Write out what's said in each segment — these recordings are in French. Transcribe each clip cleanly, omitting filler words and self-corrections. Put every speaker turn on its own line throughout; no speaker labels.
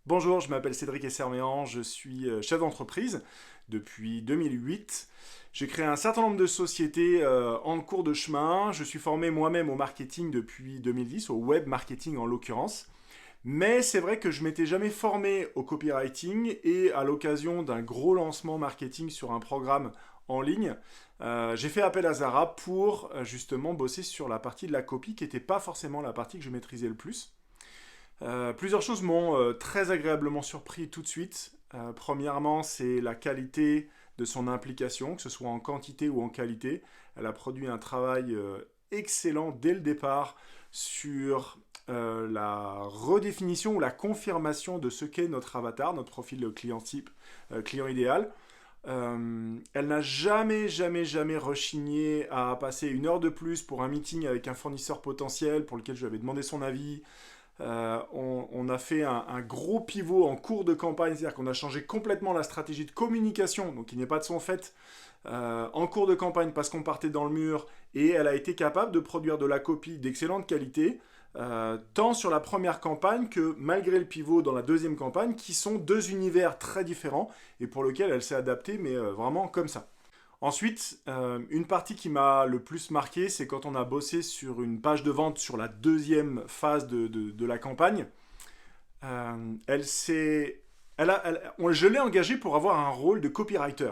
Bonjour, je m'appelle Cédric Esserméan, je suis chef d'entreprise depuis 2008. J'ai créé un certain nombre de sociétés en cours de chemin. Je suis formé moi-même au marketing depuis 2010, au web marketing en l'occurrence. Mais c'est vrai que je m'étais jamais formé au copywriting et à l'occasion d'un gros lancement marketing sur un programme en ligne, j'ai fait appel à Zara pour justement bosser sur la partie de la copie qui n'était pas forcément la partie que je maîtrisais le plus. Plusieurs choses m'ont très agréablement surpris tout de suite. Premièrement, c'est la qualité de son implication, que ce soit en quantité ou en qualité. Elle a produit un travail excellent dès le départ sur la redéfinition ou la confirmation de ce qu'est notre avatar, notre profil de client type, client idéal. Elle n'a jamais rechigné à passer une heure de plus pour un meeting avec un fournisseur potentiel pour lequel je lui avais demandé son avis. On a fait un gros pivot en cours de campagne, c'est-à-dire qu'on a changé complètement la stratégie de communication, donc il n'est pas de son fait, en cours de campagne parce qu'on partait dans le mur, et elle a été capable de produire de la copie d'excellente qualité, tant sur la première campagne que malgré le pivot dans la deuxième campagne, qui sont deux univers très différents, et pour lequel elle s'est adaptée, mais vraiment comme ça. Ensuite, une partie qui m'a le plus marqué, c'est quand on a bossé sur une page de vente sur la deuxième phase de la campagne. Elle s'est, je l'ai engagée pour avoir un rôle de copywriter,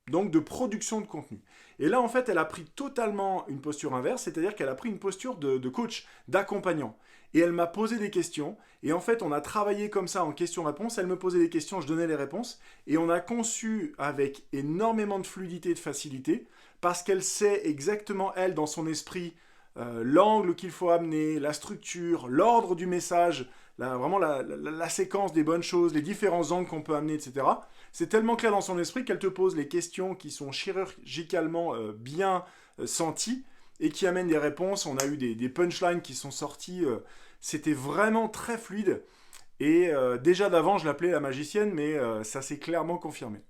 donc de production de contenu. Et là, en fait, elle a pris totalement une posture inverse, c'est-à-dire qu'elle a pris une posture de coach, d'accompagnant. Et elle m'a posé des questions, et en fait, on a travaillé comme ça en questions-réponses. Elle me posait des questions, je donnais les réponses, et on a conçu avec énormément de fluidité et de facilité, parce qu'elle sait exactement, elle, dans son esprit, l'angle qu'il faut amener, la structure, l'ordre du message, vraiment la séquence des bonnes choses, les différents angles qu'on peut amener, etc. C'est tellement clair dans son esprit qu'elle te pose les questions qui sont chirurgicalement bien senties et qui amènent des réponses. On a eu des punchlines qui sont sorties. C'était vraiment très fluide. Et déjà d'avant, je l'appelais la magicienne, mais ça s'est clairement confirmé.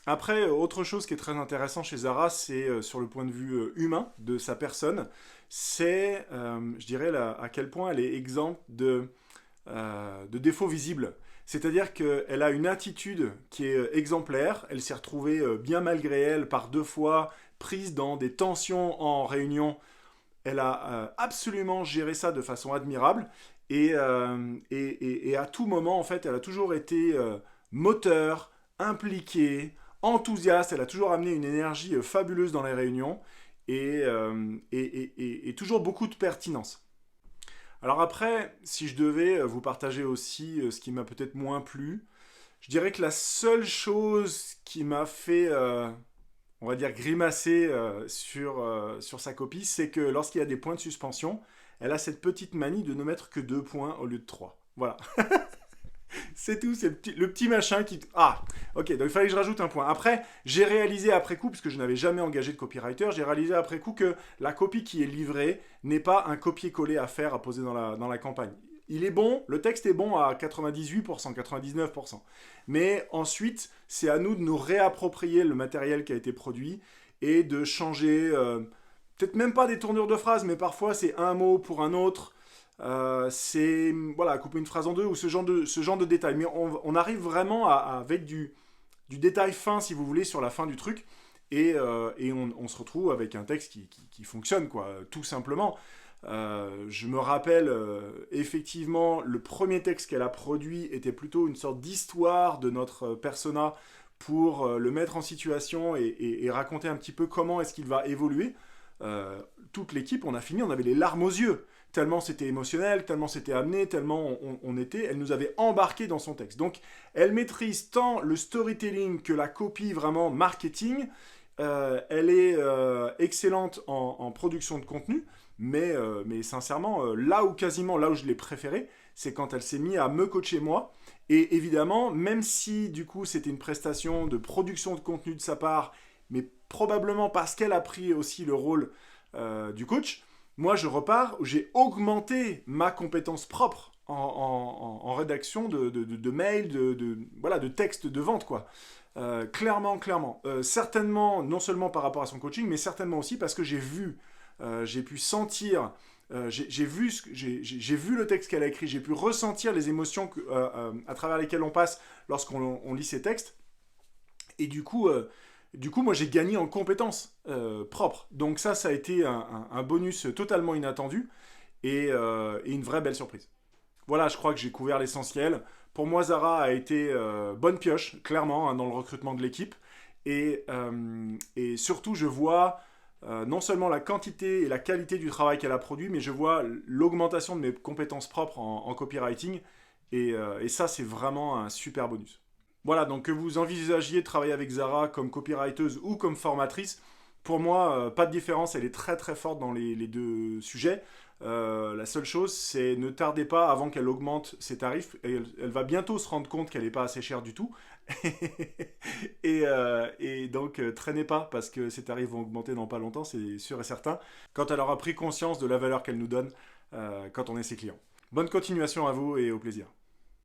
Après, autre chose qui est très intéressant chez Zara, c'est sur le point de vue humain de sa personne, c'est, je dirais, à quel point elle est exempte de défauts visibles. C'est-à-dire qu'elle a une attitude qui est exemplaire. Elle s'est retrouvée bien malgré elle par deux fois prise dans des tensions en réunion. Elle a absolument géré ça de façon admirable. Et à tout moment, en fait, elle a toujours été moteur, impliquée, enthousiaste. Elle a toujours amené une énergie fabuleuse dans les réunions et toujours beaucoup de pertinence. Alors après, si je devais vous partager aussi ce qui m'a peut-être moins plu, je dirais que la seule chose qui m'a fait, on va dire, grimacer sur sa copie, c'est que lorsqu'il y a des points de suspension, elle a cette petite manie de ne mettre que 2 points au lieu de 3. Voilà. C'est tout, c'est le petit machin qui... Ah, ok, donc il fallait que je rajoute un point. Après, j'ai réalisé après coup, puisque je n'avais jamais engagé de copywriter, j'ai réalisé après coup que la copie qui est livrée n'est pas un copier-coller à faire, à poser dans la campagne. Il est bon, le texte est bon à 98%, 99%. Mais ensuite, c'est à nous de nous réapproprier le matériel qui a été produit et de changer, peut-être même pas des tournures de phrases, mais parfois c'est un mot pour un autre. C'est voilà, couper une phrase en deux ou ce genre de détails. Mais on arrive vraiment avec du détail fin, si vous voulez, sur la fin du truc. Et on se retrouve avec un texte qui fonctionne, quoi, tout simplement. Je me rappelle, effectivement, le premier texte qu'elle a produit était plutôt une sorte d'histoire de notre persona pour le mettre en situation et raconter un petit peu comment est-ce qu'il va évoluer. Toute l'équipe, on a fini, on avait les larmes aux yeux. Tellement c'était émotionnel, tellement c'était amené, tellement on était, elle nous avait embarqué dans son texte. Donc elle maîtrise tant le storytelling que la copie vraiment marketing. Elle est excellente en production de contenu, mais sincèrement, là où je l'ai préférée, c'est quand elle s'est mise à me coacher moi. Et évidemment, même si du coup c'était une prestation de production de contenu de sa part, mais probablement parce qu'elle a pris aussi le rôle du coach, moi je repars où j'ai augmenté ma compétence propre en rédaction de mails, voilà, de textes de vente, quoi. Clairement. Certainement, non seulement par rapport à son coaching, mais certainement aussi parce que j'ai pu sentir J'ai vu le texte qu'elle a écrit, j'ai pu ressentir les émotions à travers lesquelles on passe lorsqu'on lit ces textes. Et du coup, moi, j'ai gagné en compétences propres. Donc ça a été un bonus totalement inattendu et une vraie belle surprise. Voilà, je crois que j'ai couvert l'essentiel. Pour moi, Zara a été bonne pioche, clairement, hein, dans le recrutement de l'équipe. Et surtout, je vois non seulement la quantité et la qualité du travail qu'elle a produit, mais je vois l'augmentation de mes compétences propres en copywriting. Et ça, c'est vraiment un super bonus. Voilà, donc que vous envisagiez de travailler avec Zara comme copywriteuse ou comme formatrice, pour moi, pas de différence, elle est très très forte dans les deux sujets. La seule chose, c'est ne tardez pas avant qu'elle augmente ses tarifs. Elle va bientôt se rendre compte qu'elle n'est pas assez chère du tout. Et donc, traînez pas parce que ses tarifs vont augmenter dans pas longtemps, c'est sûr et certain, quand elle aura pris conscience de la valeur qu'elle nous donne quand on est ses clients. Bonne continuation à vous et au plaisir.